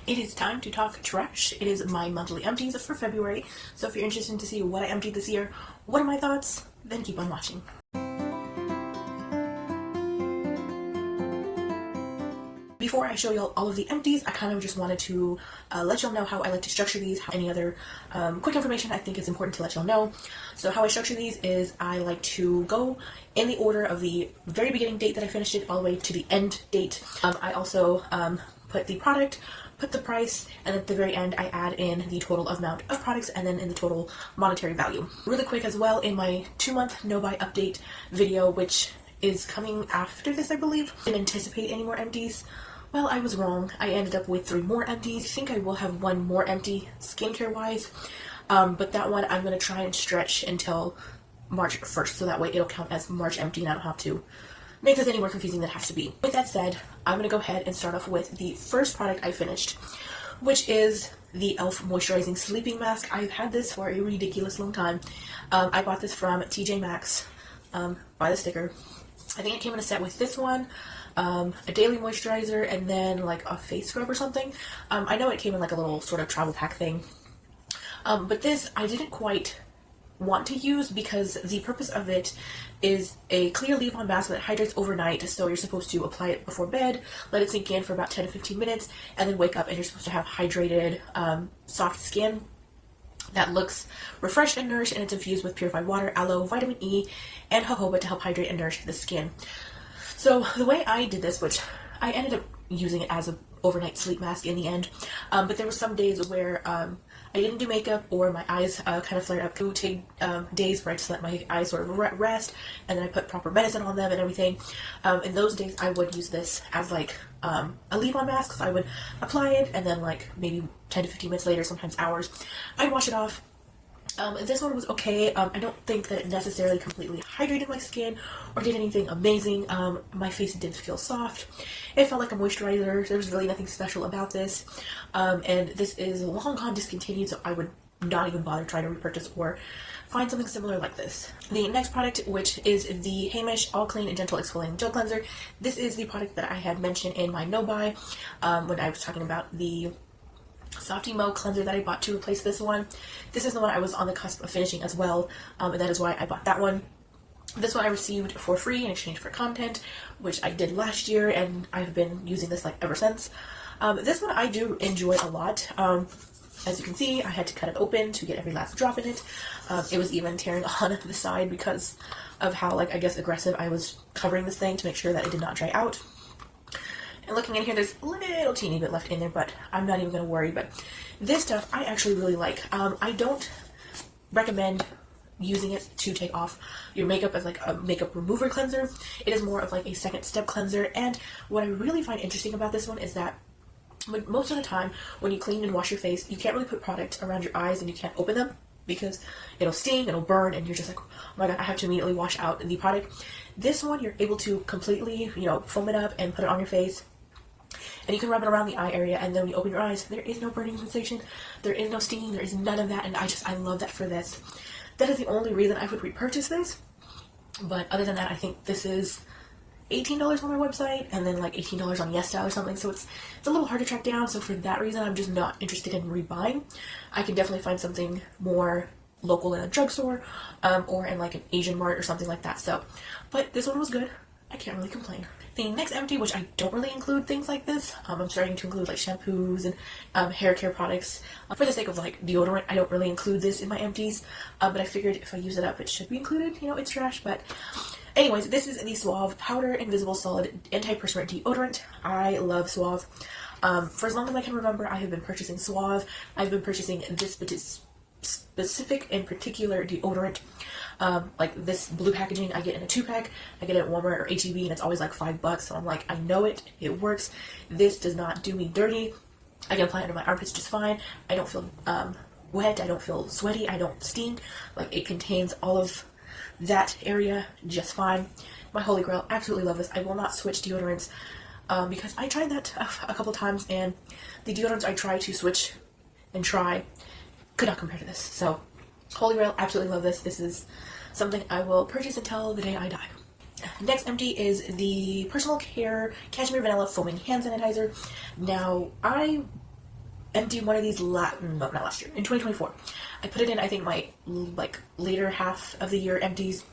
It is time to talk trash. It is my monthly empties for February, so if you're interested to see what I emptied this year, what are my thoughts, then keep on watching. Before I show y'all all of the empties, I kind of just wanted to let y'all know how I like to structure these, any other quick information I think is important to let y'all know. So how I structure these is I like to go in the order of the very beginning date that I finished it all the way to the end date. I also put the product, put the price, and at the very end I add in the total amount of products and then in the total monetary value. Really quick as well, in my 2-month no-buy update video, which is coming after this I believe, I didn't anticipate any more empties. Well, I was wrong. I ended up with 3 more empties. I think I will have 1 more empty skincare wise, but that one I'm going to try and stretch until March 1st, so that way it'll count as March empty and I don't have to make this any more confusing than it has to be. With that said, I'm going to go ahead and start off with the first product I finished, which is the e.l.f. Moisturizing Sleeping Mask. I've had this for a ridiculous long time. I bought this from TJ Maxx by the sticker. I think it came in a set with this one, a daily moisturizer, and then like a face scrub or something. I know it came in like a little sort of travel pack thing. But this I didn't quite want to use because the purpose of it is a clear leave-on mask that hydrates overnight. So you're supposed to apply it before bed, let it sink in for about 10 to 15 minutes, and then wake up and you're supposed to have hydrated, soft skin that looks refreshed and nourished, and it's infused with purified water, aloe, vitamin E, and jojoba to help hydrate and nourish the skin. So the way I did this, which I ended up using it as an overnight sleep mask in the end, but there were some days where I didn't do makeup or my eyes kind of flared up. I would take days where I just let my eyes sort of rest, and then I put proper medicine on them and everything. In those days I would use this as like a leave-on mask, so I would apply it and then like maybe 10 to 15 minutes later, sometimes hours, I'd wash it off. This one was okay. I don't think that it necessarily completely hydrated my skin or did anything amazing. My face did feel soft. It felt like a moisturizer. There was really nothing special about this. And this is long gone discontinued, so I would not even bother trying to repurchase or find something similar like this. The next product, which is the Hamish All Clean and Gentle Exfoliating Gel Cleanser. This is the product that I had mentioned in my no-buy when I was talking about the Soft Emo cleanser that I bought to replace this one. This is the one I was on the cusp of finishing as well, and that is why I bought that one. This one I received for free in exchange for content, which I did last year, and I've been using this like ever since. This one I do enjoy a lot. As you can see, I had to cut it open to get every last drop in it. It was even tearing on the side because of how, like, I guess aggressive I was covering this thing to make sure that it did not dry out. And looking in here, there's a little teeny bit left in there, but I'm not even going to worry. But this stuff I actually really like. I don't recommend using it to take off your makeup as like a makeup remover cleanser. It is more of like a second step cleanser. And what I really find interesting about this one is that most of the time when you clean and wash your face, you can't really put product around your eyes and you can't open them because it'll sting, it'll burn, and you're just like, oh my god, I have to immediately wash out the product. This one, you're able to completely, foam it up and put it on your face. And you can rub it around the eye area, and then when you open your eyes, there is no burning sensation, there is no stinging, there is none of that, and I love that for this. That is the only reason I would repurchase this, but other than that, I think this is $18 on my website, and then like $18 on YesStyle or something, so it's a little hard to track down, so for that reason, I'm just not interested in rebuying. I can definitely find something more local in a drugstore, or in like an Asian mart or something like that, but this one was good. I can't really complain. The next empty, which I don't really include things like this, I'm starting to include like shampoos and hair care products. For the sake of like deodorant, I don't really include this in my empties, but I figured if I use it up, it should be included. It's trash, but anyways, this is the Suave Powder Invisible Solid Anti-Perspirant Deodorant. I love Suave. For as long as I can remember, I have been purchasing Suave. I've been purchasing this specific and particular deodorant. Like this blue packaging I get in a 2-pack. I get it at Walmart or H-E-B, and it's always like $5, so I'm like, I know it works. This does not do me dirty. I can apply it under my armpits just fine. I don't feel wet, I don't feel sweaty, I don't stink. Like, it contains all of that area just fine. My holy grail, absolutely love this. I will not switch deodorants because I tried that a couple times, and the deodorants I try to switch and try could not compare to this. So holy grail, absolutely love this. This is something I will purchase until the day I die. Next empty is the Personal Care Cashmere Vanilla Foaming Hand Sanitizer. Now, I emptied one of these no, not last year, in 2024. I put it in, I think, my like later half of the year empties,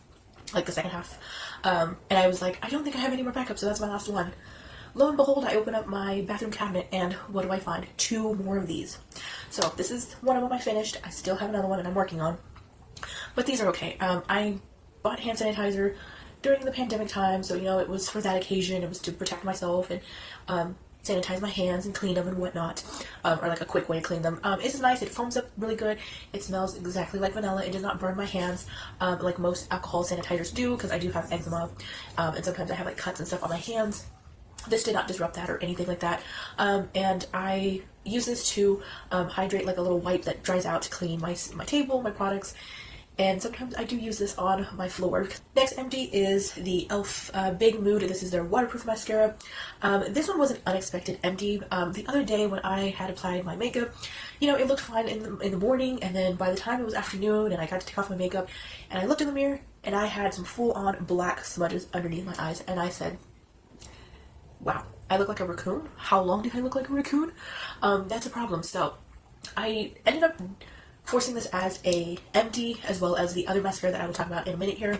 like the second half. And I was like, I don't think I have any more backup, so that's my last one. Lo and behold, I open up my bathroom cabinet and what do I find? 2 more of these. So this is one of them I finished. I still have another one and I'm working on. But these are okay. I bought hand sanitizer during the pandemic time, so you know, it was for that occasion. It was to protect myself and sanitize my hands and clean them and whatnot, or like a quick way to clean them. It's nice. It foams up really good. It smells exactly like vanilla. It does not burn my hands like most alcohol sanitizers do, because I do have eczema, and sometimes I have like cuts and stuff on my hands. This did not disrupt that or anything like that. And I use this to hydrate, like a little wipe that dries out to clean my table, my products. And sometimes I do use this on my floor. Next empty is the e.l.f. Big Mood. This is their waterproof mascara. This one was an unexpected empty. The other day when I had applied my makeup, you know, it looked fine in the morning, and then by the time it was afternoon and I got to take off my makeup and I looked in the mirror and I had some full-on black smudges underneath my eyes, and I said, wow, I look like a raccoon? How long did I look like a raccoon? That's a problem. So I ended up forcing this as a empty, as well as the other mascara that I will talk about in a minute here,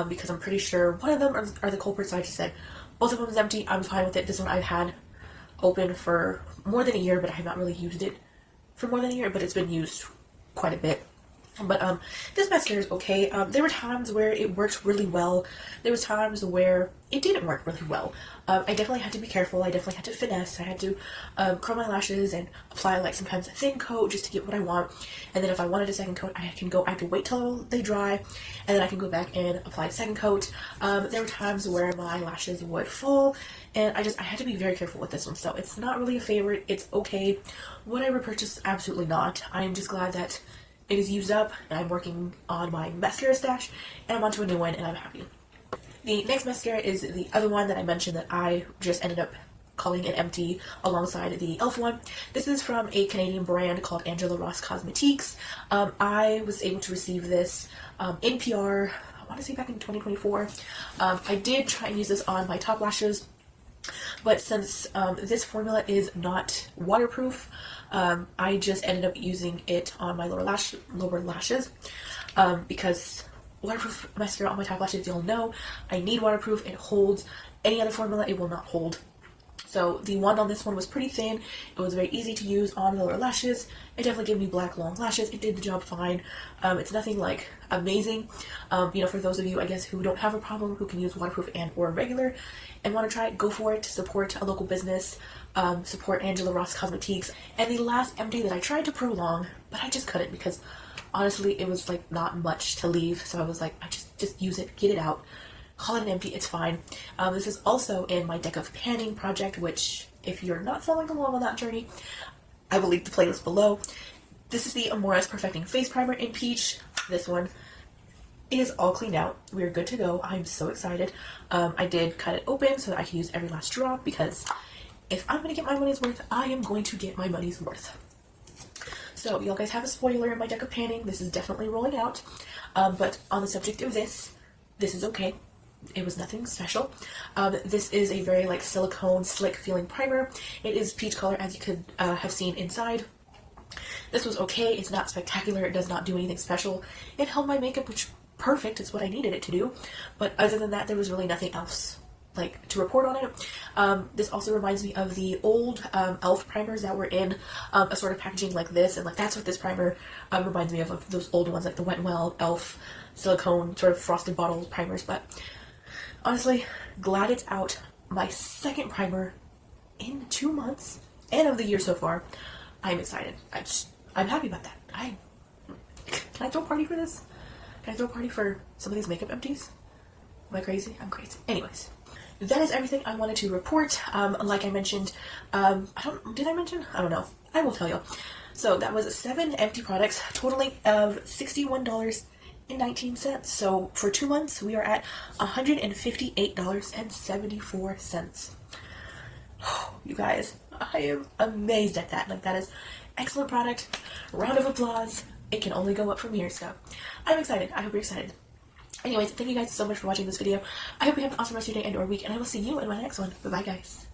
because I'm pretty sure one of them are the culprits. I just said both of them is empty. I'm fine with it. This one I've had open for more than a year, but I have not really used it for more than a year, but it's been used quite a bit. But this mascara is okay. There were times where it worked really well. There was times where it didn't work really well. I definitely had to be careful. I definitely had to finesse. I had to curl my lashes and apply like sometimes a thin coat just to get what I want. And then if I wanted a second coat, I have to wait till they dry, and then I can go back and apply a second coat. There were times where my lashes would fall, and I had to be very careful with this one. So it's not really a favorite. It's okay. Would I repurchase? Absolutely not. I am just glad that it is used up, and I'm working on my mascara stash, and I'm onto a new one, and I'm happy. The next mascara is the other one that I mentioned that I just ended up calling an empty alongside the e.l.f. one. This is from a Canadian brand called Angela Ross Cosmetiques. I was able to receive this in PR, I want to say back in 2024. I did try and use this on my top lashes, but since this formula is not waterproof, I just ended up using it on my lower lashes, because waterproof mascara on my top lashes, you'll know, I need waterproof. It holds. Any other formula, it will not hold. So the one on this one was pretty thin. It was very easy to use on the lower lashes. It definitely gave me black long lashes. It did the job fine. It's nothing like amazing. You know, for those of you, I guess, who don't have a problem, who can use waterproof and or regular and want to try it, go for it. Support a local business. Support Angela Ross Cosmetiques. And the last empty that I tried to prolong, but I just couldn't, because honestly it was like not much to leave. So I was like, I just use it, get it out. Call it an empty, it's fine. This is also in my deck of panning project, which if you're not following along on that journey, I will link the playlist below. This is the Amora's Perfecting Face Primer in Peach. This one is all cleaned out. We're good to go. I'm so excited. I did cut it open so that I can use every last drop, because if I'm going to get my money's worth, I am going to get my money's worth. So y'all guys have a spoiler in my deck of panning. This is definitely rolling out. But on the subject of this is okay. It was nothing special. This is a very like silicone slick feeling primer. It is peach color, as you could have seen inside. This was okay. It's not spectacular. It does not do anything special. It held my makeup, which perfect. It's what I needed it to do. But other than that, there was really nothing else like to report on it. This also reminds me of the old e.l.f. primers that were in a sort of packaging like this, and like that's what this primer reminds me of those old ones, like the Wet n Well e.l.f. silicone sort of frosted bottle primers. But honestly, glad it's out. My second primer in 2 months and of the year so far. I'm excited. I'm happy about that. Can I throw a party for this? Can I throw a party for some of these makeup empties? Am I crazy? I'm crazy. Anyways, that is everything I wanted to report. Like I mentioned, did I mention? I don't know. I will tell you. So that was 7 empty products, totaling of $61.19. So for 2 months, we are at $158.74. You guys, I am amazed at that. Like, that is excellent product. Round of applause. It can only go up from here. So I'm excited. I hope you're excited. Anyways, thank you guys so much for watching this video. I hope you have an awesome rest of your day and or week, and I will see you in my next one. Bye bye, guys.